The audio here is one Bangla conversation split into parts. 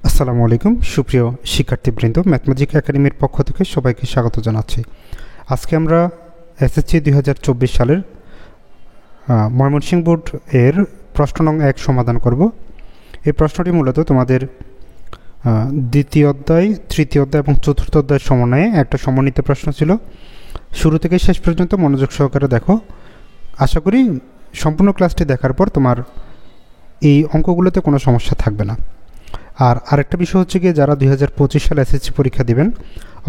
আসসালামু আলাইকুম সুপ্রিয় শিক্ষার্থীবৃন্দ, ম্যাথমেটিক একাডেমির পক্ষ থেকে সবাইকে স্বাগত জানাচ্ছি। আজকে আমরা এসএসসি 2024 সালের ময়মনসিংহ বোর্ড এর প্রশ্ন নং 1 সমাধান করব। এই প্রশ্নটি মূলত তোমাদের দ্বিতীয় অধ্যায়, তৃতীয় অধ্যায় এবং চতুর্থ অধ্যায়ের সমন্বয়ে একটা সমন্বিত প্রশ্ন ছিল। শুরু থেকে শেষ পর্যন্ত মনোযোগ সহকারে দেখো। আশা করি সম্পূর্ণ ক্লাসটি দেখার পর তোমার এই অঙ্কগুলোতে কোনো সমস্যা থাকবে না। আর আরেকটা বিষয় হচ্ছে কি, যারা 2025 সালে এসএসসি পরীক্ষা দিবেন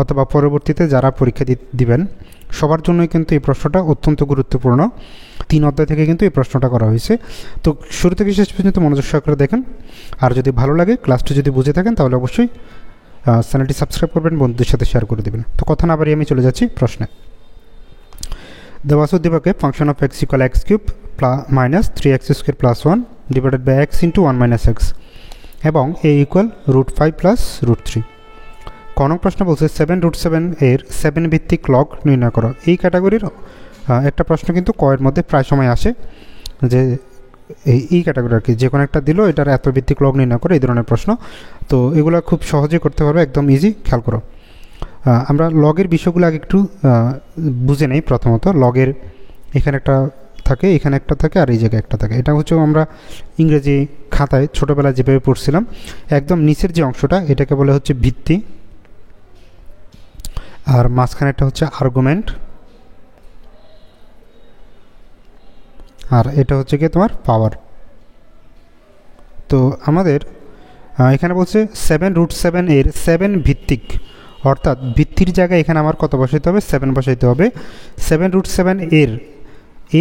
অথবা পরবর্তীতে যারা পরীক্ষা দিবেন সবার জন্যই কিন্তু এই প্রশ্নটা অত্যন্ত গুরুত্বপূর্ণ। 3 অধ্যায় থেকে কিন্তু এই প্রশ্নটা করা হয়েছে। তো শুরু থেকে শেষ পর্যন্ত মনোযোগ সহকারে দেখেন। আর যদি ভালো লাগে, ক্লাসটি যদি বুঝে থাকেন, তাহলে অবশ্যই চ্যানেলটি সাবস্ক্রাইব করবেন, বন্ধুদের সাথে শেয়ার করে দেবেন। তো কথা না বাড়িয়ে আমি চলে যাচ্ছি প্রশ্নে। দেওয়া আছে উদ্দীপকে function of X equal X cube minus 3x square plus 1 divided by X into 1 minus X এবং এ ইকুয়াল √5 প্লাস √3। নং প্রশ্ন বলছে 7√7 এর 7 ভিত্তিক লগ নির্ণয় করো। এই ক্যাটাগরির একটা প্রশ্ন কিন্তু কয়ের মধ্যে প্রায় সময় আসে, যে এই ক্যাটাগরি আর কি, যে কোনো একটা দিল এটার এত ভিত্তিক লগ নির্ণয় করো, এই ধরনের প্রশ্ন। তো এগুলো খুব সহজেই করতে পারবে, একদম ইজি। খেয়াল করো, আমরা লগের বিষয়গুলো আগে একটু বুঝে নেই। প্রথমত লগের এখানে একটা থাকে, এখানে একটা থাকে, আর এই জায়গায় একটা থাকে। এটা হচ্ছে আমরা ইংরেজি খাতায় ছোটোবেলায় যেভাবে পড়ছিলাম, একদম নিচের যে অংশটা এটাকে বলে হচ্ছে ভিত্তি, আর মাঝখানেরটা হচ্ছে আর্গুমেন্ট, আর এটা হচ্ছে কি তোমার পাওয়ার। তো আমাদের এখানে বলছে 7√7 এর 7 ভিত্তিক, অর্থাৎ ভিত্তির জায়গায় এখানে আমার কত বসাইতে হবে? 7 বসাইতে হবে। 7√7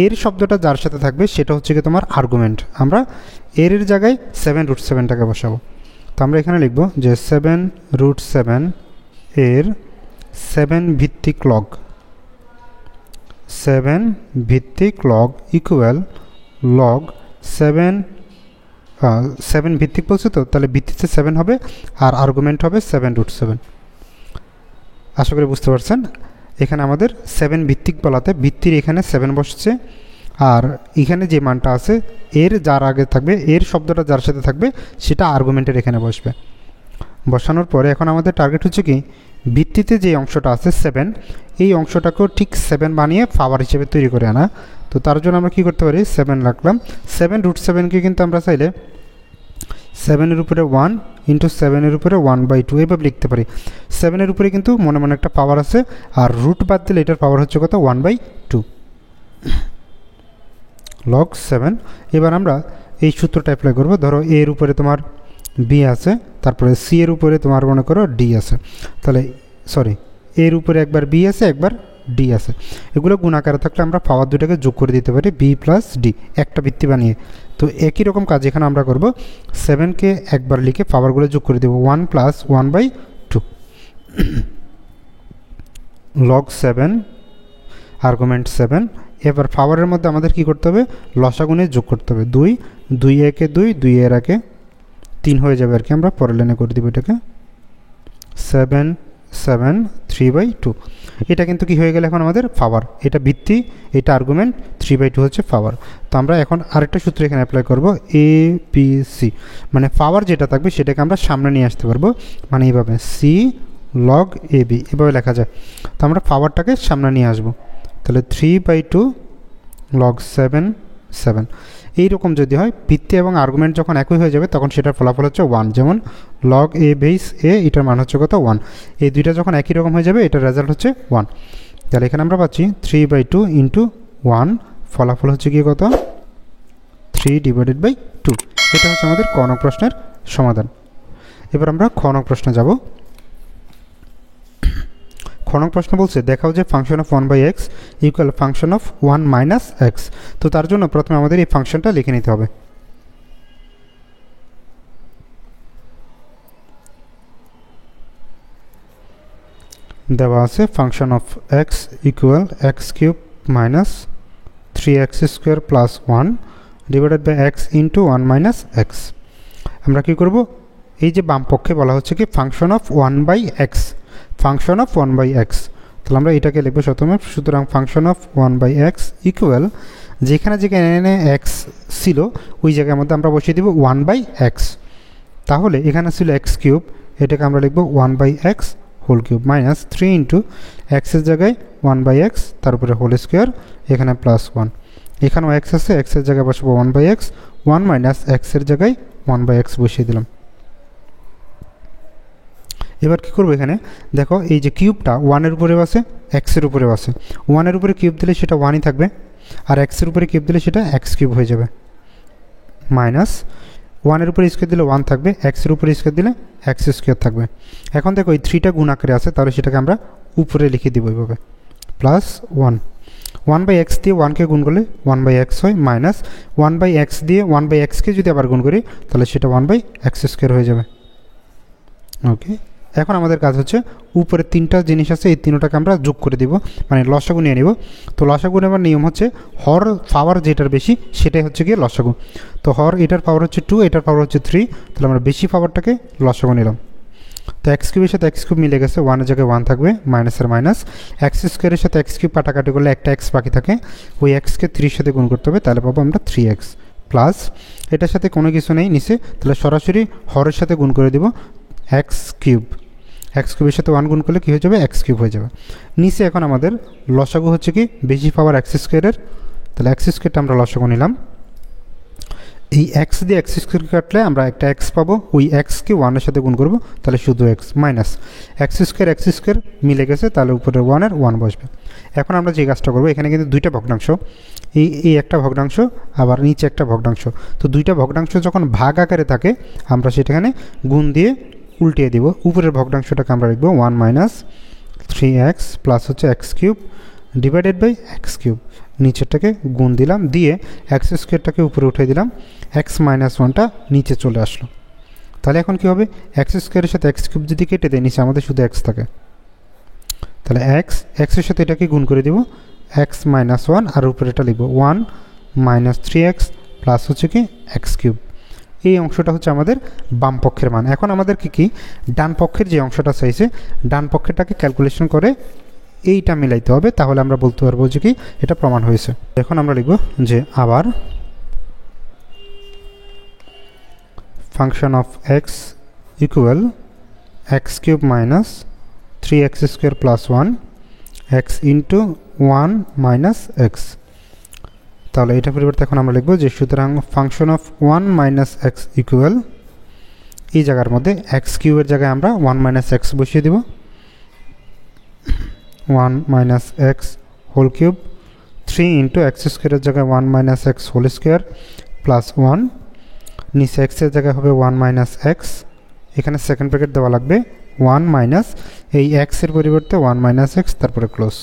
এর শব্দটা যার সাথে থাকবে সেটা হচ্ছে কি তোমার আর্গুমেন্ট। আমরা এর জায়গায় 7√7টাকে বসাবো। তো আমরা এখানে লিখব যে 7√7 এর 7 ভিত্তিক লগ, 7 ভিত্তিক লগ ইকুয়াল লগ 7 ভিত্তিক বলছে, তো তাহলে ভিত্তিতে 7 হবে আর আর্গুমেন্ট হবে 7√7। আশা করি বুঝতে পারছেন। এখানে আমাদের 7 ভিত্তিক বলাতে ভিত্তির এখানে 7 বসছে, আর এখানে যে মানটা আছে এর যার আগে থাকবে, এর শব্দটা যার সাথে থাকবে সেটা আর্গুমেন্টের এখানে বসবে। বসানোর পরে এখন আমাদের টার্গেট হচ্ছে কি, ভিত্তিতে যে অংশটা আছে 7, এই অংশটাকেও ঠিক 7 বানিয়ে পাওয়ার হিসেবে তৈরি করে আনা। তো তার জন্য আমরা কী করতে পারি, 7 রাখলাম। 7√7কে কিন্তু আমরা চাইলে 7-এর উপরে 1 ইন্টু 7-এর উপরে 1/2 এভাবে লিখতে পারি। 7-এর উপরে কিন্তু মনে মনে একটা পাওয়ার আছে, আর রুট বাদ দিলে এটার পাওয়ার হচ্ছে কত? 1/2 লগ 7। এবার আমরা এই সূত্রটা অ্যাপ্লাই করবো। ধরো এর উপরে তোমার বি আছে, তারপরে সি এর উপরে তোমার মনে করো ডি আছে, তাহলে এর উপরে একবার বি আছে, একবার ডি আছে। এগুলো গুণাকারে থাকলে আমরা পাওয়ার দুটাকে যোগ করে দিতে পারি, বি প্লাস ডি, একটা ভিত্তি বানিয়ে। তো একই রকম কাজ এখানে আমরা করব। 7কে একবার লিখে পাওয়ারগুলো যোগ করে দেব, 1 + 1/2 লগ 7 আর্গুমেন্ট 7। এবার পাওয়ারের মধ্যে আমাদের কি করতে হবে? লসাগুণে যোগ করতে হবে। 2 একে 2, 2 এর একে 3 হয়ে যাবে আর কি। আমরা পরের লাইনে করে দিব এটাকে 7 3/2। এটা কিন্তু কি হয়ে গেল এখন আমাদের পাওয়ার। এটা ভিত্তি, এটা আর্গুমেন্ট, 3/2 হচ্ছে পাওয়ার। তো আমরা এখন আরেকটা সূত্র এখানে অ্যাপ্লাই করব, এ বি সি, মানে পাওয়ার যেটা থাকবে সেটাকে আমরা সামনে নিয়ে আসতে পারবো, মানে এইভাবে সি লগ এ বি এভাবে লেখা যায়। তো আমরা পাওয়ারটাকে সামনে নিয়ে আসবো, তাহলে 3/2 লগ 7। এইরকম যদি হয়, ভিত্তি এবং আর্গুমেন্ট যখন একই হয়ে যাবে তখন সেটার ফলাফল হচ্ছে 1। যেমন লগ এ বেস এ, এটার মান হচ্ছে কত? 1। এই দুইটা যখন একই রকম হয়ে যাবে এটার রেজাল্ট হচ্ছে 1। তাহলে এখানে আমরা পাচ্ছি 3/2 ইন্টু 1, ফলাফল হচ্ছে কি কত? 3/2। এটা হচ্ছে আমাদের ক নং প্রশ্নের সমাধান। এবার আমরা খ নং প্রশ্নে যাব। খ নং প্রশ্ন বলছে দেখাও যে function of 1/x equal function of 1 minus x. তো তার জন্য প্রথমে আমাদের এই ফাংশনটা লিখে নিতে হবে। দেওয়া আছে function of X equal X cube minus 3x square plus 1 divided by X into 1 minus X. আমরা কী করব? এই যে বাম পক্ষে বলা হচ্ছে কি function of 1/x, function of 1/x। তাহলে আমরা এটাকে লিখবো প্রথমে। সুতরাং ফাংশন অফ 1/x ইকুয়াল, যেখানে যেখানে এক্স ছিল ওই জায়গার মধ্যে আমরা বসিয়ে দিব 1/x। তাহলে এখানে ছিল এক্স কিউব, এটাকে আমরা লিখব 1/x whole cube minus 3 into এক্সের জায়গায় 1/x তারপরে হোল স্কোয়ার, এখানে +1, এখানেও এক্স আছে, এক্সের জায়গায় বসাবো 1/x, 1 মাইনাস এক্সের জায়গায় 1/x বসিয়ে দিলাম। এবার কী করবো, এখানে দেখো এই যে কিউবটা 1-এর উপরেও আছে, এক্সের উপরেও আছে। 1-এর উপরে কিউব দিলে সেটা 1ই থাকবে, আর এক্সের উপরে কিউব দিলে সেটা এক্স কিউব হয়ে যাবে। মাইনাস 1-এর উপরে স্কোয়ার দিলে 1 থাকবে, এক্সের উপরে স্কোয়ার দিলে এক্স স্কোয়ার থাকবে। এখন দেখো এই 3টা গুণ আকারে আছে, তাহলে সেটাকে আমরা উপরে লিখে দিব এইভাবে, +1। 1/x দিয়ে 1কে গুণ করলে 1/x হয়, মাইনাস 1/x দিয়ে 1/xকে যদি আবার গুণ করি তাহলে সেটা 1/x² হয়ে যাবে। ওকে, এখন আমাদের কাজ হচ্ছে উপরে 3টা জিনিস আছে, এই 3টাকে আমরা যোগ করে দিব, মানে লসাগু নিয়ে নিব। তো লসাগু নেওয়ার নিয়ম হচ্ছে হর পাওয়ার যেটার বেশি সেটাই হচ্ছে গিয়ে লসাগু। তো হর এটার পাওয়ার হচ্ছে 2, এটার পাওয়ার হচ্ছে 3, তাহলে আমরা বেশি পাওয়ারটাকে লসাগু নিলাম। তো এক্স কিউবের সাথে এক্স কিউব মিলে গেছে, 1-এর জায়গায় 1 থাকবে, মাইনাসের মাইনাস, এক্স স্কোয়ারের সাথে এক্স কিউব কাটাকাটি করলে একটা এক্স বাকি থাকে, ওই এক্সকে 3-এর সাথে গুণ করতে হবে, তাহলে পাবো আমরা 3x প্লাস, এটার সাথে কোনো কিছু নেই নিচে, তাহলে সরাসরি হরের সাথে গুণ করে দিব, এক্স কিউব, এক্স কিউবের সাথে 1 গুণ করলে কী হয়ে যাবে, এক্স কিউব হয়ে যাবে। নিচে এখন আমাদের লসাগু হচ্ছে কি বেশি পাওয়ার এক্স স্কোয়ারের, তাহলে এক্স স্কোয়ারটা আমরা লসাগু নিলাম। এই এক্স দিয়ে এক্স স্কোয়ার কাটলে আমরা একটা এক্স পাবো, ওই এক্সকে 1-এর সাথে গুণ করবো, তাহলে শুধু এক্স, মাইনাস এক্স স্কোয়ার মিলে গেছে, তাহলে উপরে 1-এর 1 বসবে। এখন আমরা যে কাজটা করবো, এখানে কিন্তু 2টা ভগ্নাংশ, এই একটা ভগ্নাংশ আবার নিচে একটা ভগ্নাংশ, তো 2টা ভগ্নাংশ যখন ভাগ আকারে থাকে আমরা সেটাখানে গুণ দিয়ে উল্টিয়ে দিব। উপরের ভগ্নাংশটাকে আমরা লিখবো 1 - 3x প্লাস হচ্ছে x cube divided by x cube, নিচেরটাকে গুণ দিলাম, দিয়ে এক্স স্কোয়ারটাকে উপরে উঠে দিলাম, এক্স মাইনাস 1টা নিচে চলে আসলো। তাহলে এখন কী হবে, এক্স স্কোয়ারের সাথে এক্স কিউব যদি কেটে দেয় নিচে আমাদের শুধু এক্স থাকে, তাহলে এক্সের সাথে এটাকে গুণ করে দিব, এক্স মাইনাস 1, আর উপরে এটা লিখবো 1 - 3x প্লাস হচ্ছে কি এক্স কিউব। এই অংশটা হচ্ছে আমাদের বাম পক্ষের মান। এখন আমাদের কি ডান পক্ষের যে অংশটা চাইছে, ডান পক্ষেরটাকে ক্যালকুলেশন করে এইটা মিলাইতে হবে, তাহলে আমরা বলতে পারবো যে কি এটা প্রমাণ হয়েছে। এখন আমরা লিখব যে আবার function of X equal X cube minus 3x² plus 1 x into 1 minus x. তাহলে এটা পরিবর্তে এখন আমরা লিখব যে সুতরাং function of 1 minus x equal, এই জায়গার মধ্যে এক্স কিউবের জায়গায় আমরা 1 মাইনাস এক্স বসিয়ে দিব, 1 minus X whole cube 3 into X স্কোয়ারের জায়গায় 1 minus X whole square plus 1, নিচে এক্সের জায়গায় হবে 1 মাইনাস এক্স, এখানে সেকেন্ড ব্র্যাকেট দেওয়া লাগবে 1 মাইনাস এই এক্সের পরিবর্তে 1 মাইনাস এক্স তারপরে ক্লোজ।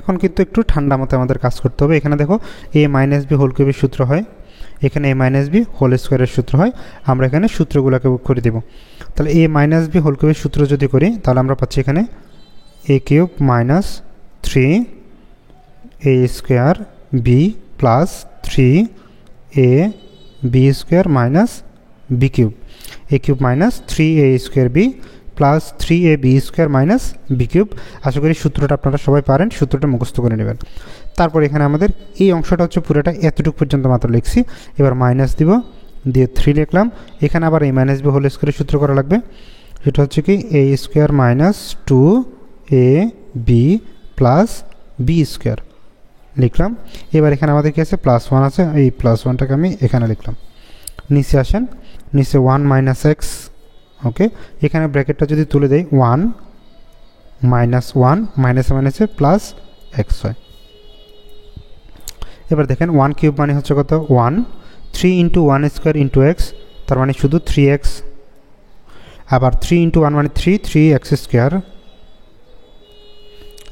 এখন কিন্তু একটু ঠান্ডা মতো আমাদের কাজ করতে হবে। এখানে দেখো a মাইনাস বি হোল কিউবের সূত্র হয়, এখানে a মাইনাস বি হোল স্কোয়ারের সূত্র হয়, আমরা এখানে সূত্রগুলোকে করে দেব। তাহলে a মাইনাস বি হোল কিউবের সূত্র যদি করি তাহলে আমরা পাচ্ছি এখানে a cube minus 3a square b plus 3a b square minus b cube, a cube minus 3a square b plus 3ab square minus b cube. আশা করি সূত্রটা আপনারা সবাই পারেন, সূত্রটা মুখস্থ করে নেবেন। তারপর এখানে আমাদের এই অংশটা হচ্ছে পুরোটা এতটুকু পর্যন্ত মাত্র লিখছি, এবার মাইনাস দিব, দিয়ে 3 লিখলাম। এখানে আবার a মাইনাস বি হোল স্কোয়ারের সূত্র করা লাগবে, সেটা হচ্ছে কি a square minus 2ab plus B square লিখলাম। এবার এখানে আমাদের কি আছে, +1 আছে, এই +1টাকে আমি এখানে লিখলাম। নিচে আসেন, নিচে 1 মাইনাস এক্স, ওকে, এখানে ব্র্যাকেটটা যদি তুলে দেই 1 মাইনাস 1 মাইনাসে মাইনাসে প্লাস এক্স হয়। এবার দেখেন 1 কিউব মানে হচ্ছে কত 1, 3 ইন্টু 1 স্কোয়ার ইন্টু এক্স, তার মানে শুধু 3x, আবার 3 ইন্টু 1 মানে 3x স্কোয়ার,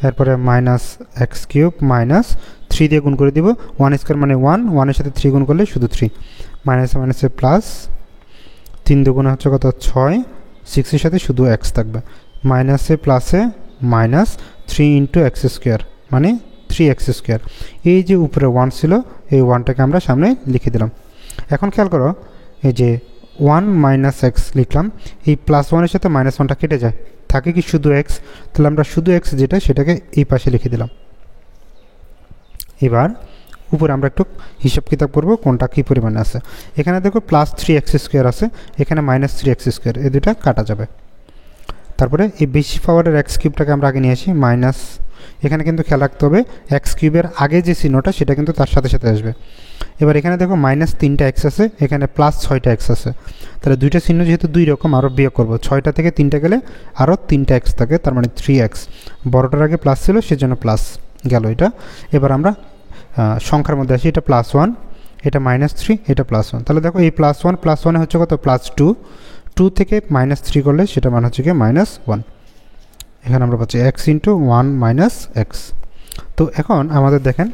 এরপরে মাইনাস এক্স কিউব মাইনাস 3 দিয়ে গুণ করে দিব, 1 স্কোয়ার মানে 1, 1-এর সাথে 3 গুণ করলে শুধু 3, মাইনাসে মাইনাসে প্লাস, 3 দুগুণে হচ্ছে কত 6, 6-এর সাথে শুধু এক্স থাকবে, মাইনাসে প্লাসে মাইনাস 3 ইন্টু এক্স স্কোয়ার মানে 3x স্কোয়ার। এই যে উপরে 1 ছিল, এই 1টাকে আমরা সামনে লিখে দিলাম। এখন খেয়াল করো, এই যে 1 মাইনাস এক্স লিখলাম, এই +1-এর সাথে -1টা কেটে যায়, থাকে কি শুধু এক্স, তাহলে আমরা শুধু এক্স যেটা সেটাকে এই পাশে লিখে দিলাম। এবার উপরে আমরা একটু হিসাব কিতাব করবো কোনটা কী পরিমাণে আছে। এখানে দেখো +3x² আছে, এখানে -3x², এই দুটা কাটা যাবে। তারপরে এই বেশি পাওয়ারের x³ আমরা আগে নিয়ে আসি মাইনাস, এখানে কিন্তু খেয়াল রাখতে হবে x³ আগে যে চিহ্নটা সেটা কিন্তু তার সাথে সাথে আসবে। এবার এখানে দেখো -3টা x আছে, এখানে +6টা x আছে, তাহলে দুইটা চিহ্ন যেহেতু দুই রকম আরও বিয়োগ করবো, 6টা থেকে 3টা গেলে আরও 3টা x থাকে, তার মানে 3x। বড়টার আগে প্লাস ছিল সেজন্য প্লাস গেল এটা। এবার আমরা সংখ্যার মধ্যে আসি, এটা +1, এটা -3, এটা +1। তাহলে দেখো এই +1 +1 হচ্ছে কত +2, 2 থেকে -3 করলে সেটা মান হচ্ছে কি -1। এখানে আমরা পাচ্ছি x × 1 - x। তো এখন আমাদের দেখেন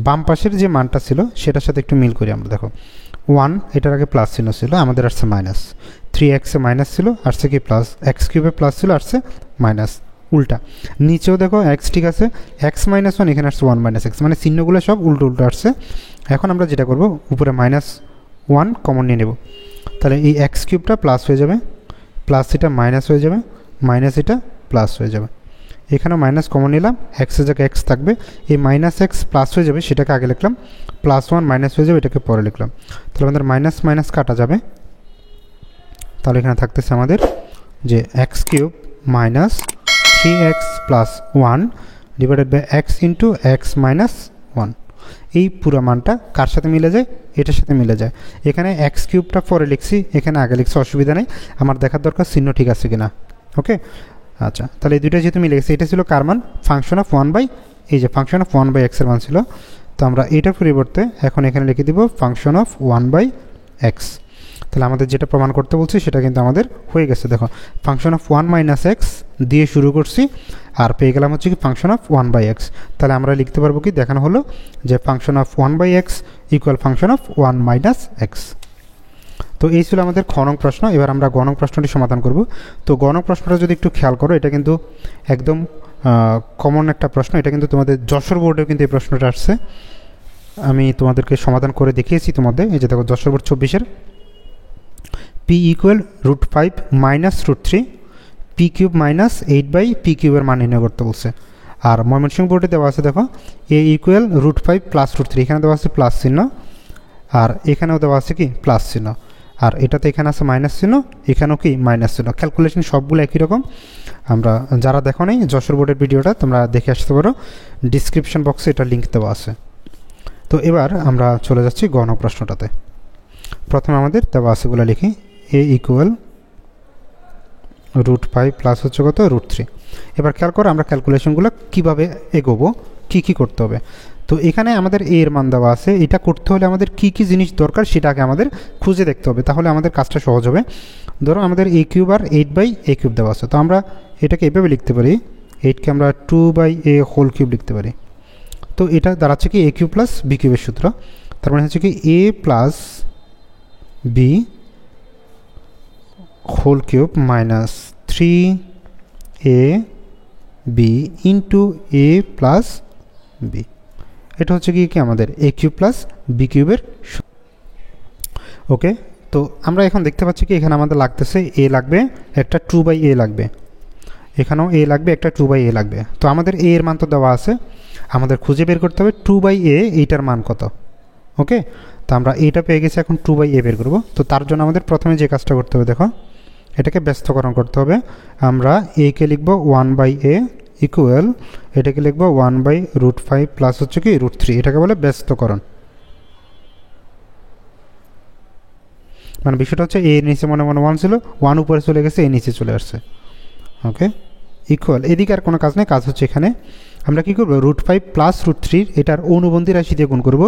বাম পাশের যে মানটা ছিল সেটার সাথে একটু মিল করি আমরা। দেখো 1 এটার আগে প্লাস চিহ্ন ছিল, আমাদের আসছে মাইনাস, 3x এ মাইনাস ছিল আসছে কি প্লাস, x³ প্লাস ছিল আসছে মাইনাস, উল্টা। নিচেও দেখো x ঠিক আছে, x - 1 এখানে আসছে 1 - x, মানে চিহ্নগুলো সব উল্টো উল্টো আসছে। এখন আমরা যেটা করব উপরে -1 কমন নিয়ে নেব, তাহলে এই x³ প্লাস হয়ে যাবে, প্লাস এটা মাইনাস হয়ে যাবে, মাইনাস এটা প্লাস হয়ে যাবে। এখানেও মাইনাস কমন নিলাম, এক্সের জায়গায় এক্স থাকবে, এই -x প্লাস হয়ে যাবে সেটাকে আগে লিখলাম, +1 মাইনাস হয়ে যাবে এটাকে পরে লিখলাম। তাহলে আমাদের মাইনাস মাইনাস কাটা যাবে, তাহলে এখানে থাকতেছে আমাদের যে x³ - 3x + 1 divided by x × x - 1। এই পুরো মানটা কার সাথে মিলে যায়, এটার সাথে মিলে যায়। এখানে x³ পরে লিখছি, এখানে আগে লিখছি, অসুবিধা নেই, আমার দেখার দরকার চিহ্ন ঠিক আছে কিনা। ওকে, আচ্ছা, তাহলে এই দুইটা যেহেতু মিলে গেছে, এটা ছিল কার মান, ফাংশন অফ 1/, এই যে ফাংশন অফ 1/x এর মান ছিল। তো আমরা এটার পরিবর্তে এখন এখানে লিখে দিব ফাংশন অফ 1/x। তাহলে আমাদের যেটা প্রমাণ করতে বলছি সেটা কিন্তু আমাদের হয়ে গেছে। দেখো ফাংশন অফ 1 - x দিয়ে শুরু করছি, আর পেয়ে গেলাম হচ্ছে কি ফাংশন অফ 1/x। তাহলে আমরা লিখতে পারবো কি, দেখানো হলো যে function of 1/x = function of 1 - x। তো এই ছিল আমাদের খ নং প্রশ্ন। এবার আমরা গ নং প্রশ্নটি সমাধান করব। তো গ নং প্রশ্নটা যদি একটু খেয়াল করো, এটা কিন্তু একদম কমন একটা প্রশ্ন, এটা কিন্তু তোমাদের যশোর বোর্ডেও কিন্তু এই প্রশ্নটা আসছে, আমি তোমাদেরকে সমাধান করে দেখিয়েছি তোমাদের। এই যে দেখো Jessore board 24-এর p = √5 - √3 p³ - 8/p³ এর মান নির্ণয় করতে বলছে। আর ময়মনসিংহ বোর্ডে দেওয়া আছে দেখো a = √5 + √3, এখানে দেওয়া আছে প্লাস চিহ্ন, আর এখানেও দেওয়া আছে কি প্লাস চিহ্ন, আর এটাতে এখানে আছে মাইনাস চিহ্ন, এখানেও কি মাইনাস চিহ্ন। ক্যালকুলেশন সবগুলো একই রকম। আমরা যারা দেখো নাই যশোর বোর্ডের ভিডিওটা তোমরা দেখে আসতে পারো, ডিসক্রিপশন বক্সে এটা লিঙ্ক দেওয়া আছে। তো এবার আমরা চলে যাচ্ছি গ নং প্রশ্নটাতে। প্রথমে আমাদের দেওয়া আছে বলে লিখি a = √5 প্লাস হচ্ছে কত √3। এবার খেয়াল করো আমরা ক্যালকুলেশনগুলো কীভাবে এগোবো, কী কী করতে হবে। তো এখানে আমাদের a এর মান দেওয়া আছে, এটা করতে হলে আমাদের কী কী জিনিস দরকার সেটাকে আমাদের খুঁজে দেখতে হবে, তাহলে আমাদের কাজটা সহজ হবে। ধরো আমাদের a³ আর 8/a³ দেওয়া আছে, তো আমরা এটাকে এভাবে লিখতে পারি, 8কে আমরা 2/a³ লিখতে পারি। তো এটা দাঁড়াচ্ছে কি a³ + b³ এর সূত্র, তার মানে হচ্ছে কি a + b whole cube minus 3ab into a plus b। এটা হচ্ছে কি আমাদের a³ + b³ এর। ওকে, তো আমরা এখন দেখতে পাচ্ছি কি এখানে আমাদের লাগতেছে a লাগবে একটা, 2/a লাগবে, এখানেও a লাগবে একটা, 2/a লাগবে। তো আমাদের a এর মান তো দেওয়া আছে, আমাদের খুঁজে বের করতে হবে 2/a এইটার মান কত। ওকে, তো আমরা এইটা পেয়ে গেছি, এখন 2/a বের করব। তো তার জন্য আমাদের প্রথমে যে কাজটা করতে হবে, দেখো এটাকে ব্যস্তকরণ করতে হবে। আমরা a কে লিখব 1/a ইকুয়াল, এটাকে লিখব 1/√5 প্লাস হচ্ছে কি √3, এটাকে বলে ব্যস্তকরণ। মানে বিষয়টা হচ্ছে a এর নিচে মনে মনে 1 ছিল, 1 উপরে চলে গেছে, a নিচে চলে আসছে। ওকে, ইকুয়াল, এদিকে আর কোনো কাজ নেই, কাজ হচ্ছে এখানে আমরা কী করবো, √5 প্লাস √3 এটার অনুবন্ধী রাশি দিয়ে গুণ করবো।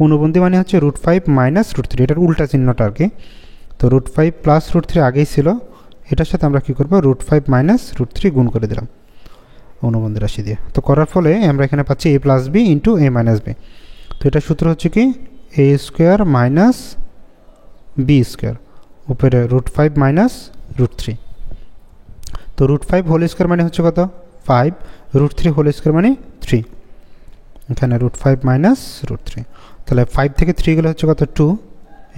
অনুবন্ধী মানে হচ্ছে √5 - √3, এটার উল্টা চিহ্নটা আর কি। তো √5 প্লাস √3 আগেই ছিল, এটার সাথে আমরা কী করবো, √5 - √3 গুণ করে দিলাম অনুবন্ধী রাশি দিয়ে। তো করার ফলে আমরা এখানে পাচ্ছি a + b into a - b। তো এটার সূত্র হচ্ছে কি a² - b², উপরে √5 - √3। তো √5 হোল স্কোয়ার মানে হচ্ছে কত 5, √3 হোল স্কোয়ার মানে 3, এখানে √5 - √3, তাহলে 5 থেকে 3 গেলে হচ্ছে কত 2,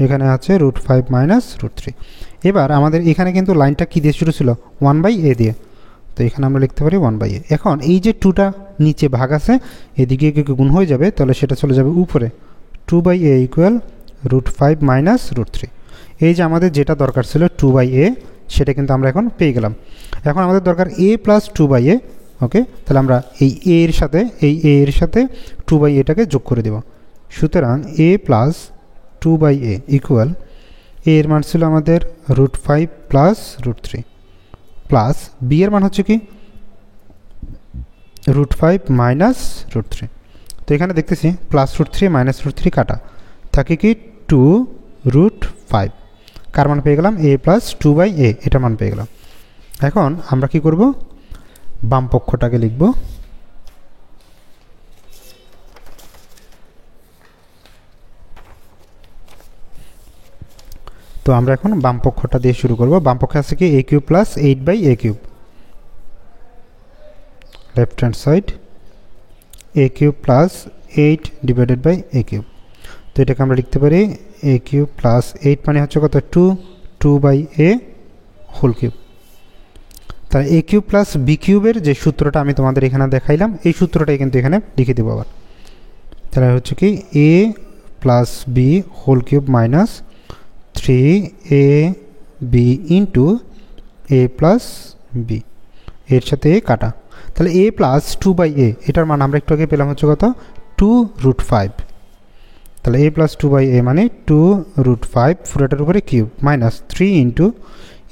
এখানে আছে √5 - √3। এবার আমাদের এখানে কিন্তু লাইনটা কী দিয়ে শুরু ছিল, 1/a দিয়ে। তো এখানে আমরা লিখতে পারি 1/a। এখন এই যে 2টা নিচে ভাগ আছে এদিকে গুণ হয়ে যাবে, তাহলে সেটা চলে যাবে উপরে। 2/a equal √5 minus √3। এই যে আমাদের যেটা দরকার ছিল 2/a, সেটা কিন্তু আমরা এখন পেয়ে গেলাম। এখন আমাদের দরকার a প্লাস 2/a। ওকে, তাহলে আমরা এই a এর সাথে 2/aটাকে যোগ করে দেব। সুতরাং a plus 2/a equal, a এর মান ছিল আমাদের √5 প্লাস √3 প্লাস b এর মান হচ্ছে কি √5 মাইনাস √3। তো এখানে দেখতেছি প্লাস √3 মাইনাস √3 কাটা থাকে কি 2√5। কার মান পেয়ে গেলাম? a প্লাস 2/a, এটা মান পেয়ে গেলাম। এখন আমরা কি করব? বাম পক্ষটাকে লিখব। তো আমরা এখন বাম পক্ষটা দিয়ে শুরু করব। বাম পক্ষে আছে কি a³ plus 8/a³। Left hand side a³ plus 8/a³। তো এটাকে আমরা লিখতে পারি a³ প্লাস 8 মানে হচ্ছে কত? 2/a whole cube. তাহলে a³ প্লাস b³ যে সূত্রটা আমি তোমাদের এখানে দেখাইলাম, এই সূত্রটাই কিন্তু এখানে লিখে দেবো আবার। তাহলে হচ্ছে কি a plus b whole cube minus 3ab into a plus b, এর সাথে a কাটা। তাহলে a প্লাস 2/a, এটার মান আমরা একটু আগে পেলাম হচ্ছে কত? 2√5। তাহলে a প্লাস 2/a মানে 2√5 পুরোটার উপরে কিউব মাইনাস 3 ইন্টু,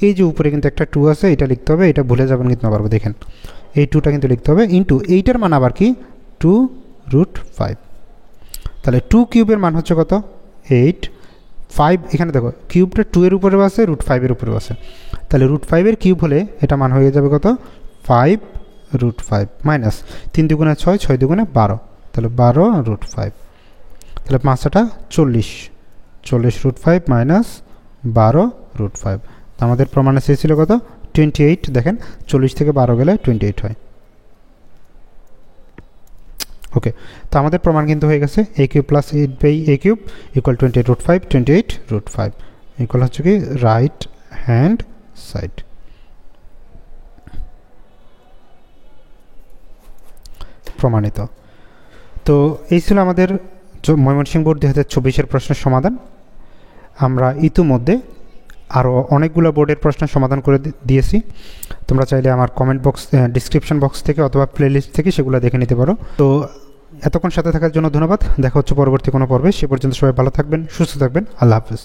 এই যে উপরে কিন্তু একটা 2 আছে, এটা লিখতে হবে, এটা ভুলে যাবেন কিন্তু পারবো, দেখেন এই 2টা কিন্তু লিখতে হবে, ইন্টু এইটার মান আবার কি 2√5। তাহলে 2 কিউবের মান হচ্ছে কত? 8। 5 এখানে দেখো কিউবটা 2 এর উপরে আছে, √5 এর উপরেও আছে, তাহলে √5 এর কিউব হলে এটা মান হয়ে যাবে কত? 5√5 মাইনাস 3 দুগুণে 6, 6 দুগুণে 12, তাহলে 12√5। তাহলে 5টা 40, 40√5 মাইনাস 12√5। আমাদের প্রমাণে চেয়েছিল কত? 28। দেখেন 40 থেকে 12 গেলে 28 হয়। ওকে, তো আমাদের প্রমাণ কিন্তু হয়ে গেছে a³ plus 8/a³ equal 28√5, 28√5 equal হচ্ছে কি রাইট হ্যান্ড সাইড। প্রমাণিত। তো এই ছিল আমাদের ময়মনসিংহ বোর্ড 2024-এর প্রশ্নের সমাধান। আমরা ইতিমধ্যে আরও অনেকগুলো বোর্ডের প্রশ্নের সমাধান করে দিয়েছি। তোমরা চাইলে আমার কমেন্ট বক্স, ডিসক্রিপশন বক্স থেকে অথবা প্লেলিস্ট থেকে সেগুলো দেখে নিতে পারো। তো এতক্ষণ সাথে থাকার জন্য ধন্যবাদ। দেখা হচ্ছে পরবর্তী কোনো পর্বে। সে পর্যন্ত সবাই ভালো থাকবেন, সুস্থ থাকবেন। আল্লাহ হাফেজ।